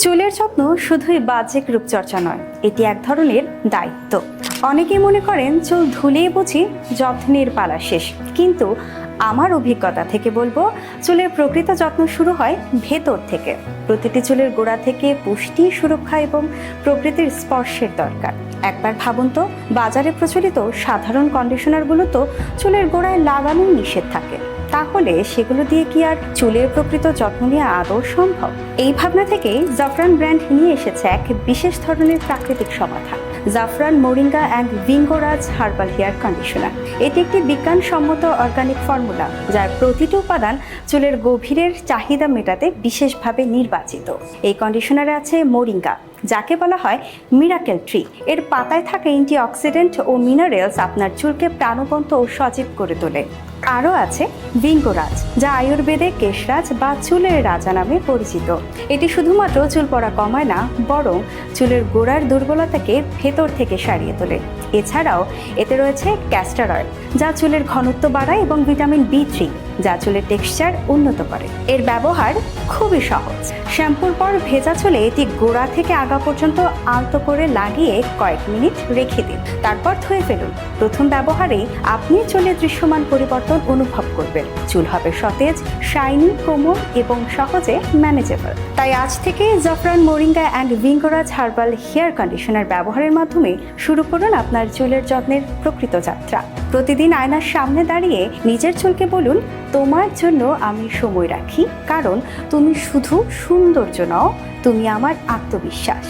চুলের যত্ন শুধুই বাহ্যিক রূপচর্চা নয়, এটি এক ধরনের দায়িত্ব। অনেকেই মনে করেন চুল ধুলেই বুঝি যত্নের পালা শেষ, কিন্তু আমার অভিজ্ঞতা থেকে বলবো, চুলের প্রকৃত যত্ন শুরু হয় ভেতর থেকে। প্রতিটি চুলের গোড়া থেকে পুষ্টি, সুরক্ষা এবং প্রকৃতির স্পর্শের দরকার। একবার ভাবুন তো, বাজারে প্রচলিত সাধারণ কন্ডিশনারগুলো তো চুলের গোড়ায় লাগানোই নিষেধ থাকে, তাহলে সেগুলো দিয়ে কি আর চুলের প্রকৃত যত্ন নেওয়া আদৌ সম্ভব? এই ভাবনা থেকেই জাফরান ব্র্যান্ড নিয়ে এসেছে এক বিশেষ ধরনের প্রাকৃতিক সমাধান, জাফরান মোরিঙ্গা অ্যান্ড ভিঙ্গোরাজ হার্বাল হেয়ার কন্ডিশনার। এটি একটি বিজ্ঞানসম্মত অর্গানিক ফর্মুলা, যার প্রতিটি উপাদান চুলের গভীরের চাহিদা মেটাতে বিশেষভাবে নির্বাচিত। এই কন্ডিশনারে আছে মোরিঙ্গা, যাকে বলা হয় মিরাকেল ট্রি। এর পাতায় থাকা অ্যান্টিঅক্সিডেন্ট ও মিনারেলস আপনার চুলকে প্রাণবন্ত ও সজীব করে তোলে। আরও আছে ভিঙ্গোরাজ, যা আয়ুর্বেদে কেশরাজ বা চুলের রাজা নামে পরিচিত। এটি শুধুমাত্র চুল পড়া কমায় না, বরং চুলের গোড়ার দুর্বলতাকে ভেতর থেকে সারিয়ে তোলে। এছাড়াও এতে রয়েছে ক্যাস্টর অয়েল, যা চুলের ঘনত্ব বাড়ায়, এবং ভিটামিন B3, যা চুলের টেক্সচার উন্নত করে। এর ব্যবহার খুবই সহজ। শ্যাম্পুর পর ভেজা চুলে এটি গোড়া থেকে আগা পর্যন্ত আলতো করে লাগিয়ে কয়েক মিনিট রেখে দিন, তারপর ধুয়ে ফেলুন। প্রথম ব্যবহারেই আপনি চুলের দৃশ্যমান পরিবর্তন অনুভব করবেন। চুল হবে সতেজ, শাইনি, কোমল এবং সহজে ম্যানেজেবল। তাই আজ থেকে জাফরান মোরিঙ্গা অ্যান্ড ভিঙ্গোরাজ হার্বাল হেয়ার কন্ডিশনার ব্যবহারের মাধ্যমে শুরু করুন আপনার চুলের যত্নের প্রকৃত যাত্রা। প্রতিদিন আয়নার সামনে দাঁড়িয়ে নিজের চুলকে বলুন, তোমার জন্য আমি সময় রাখি, কারণ তুমি শুধু সৌন্দর্য নও, তুমি আমার আত্মবিশ্বাস।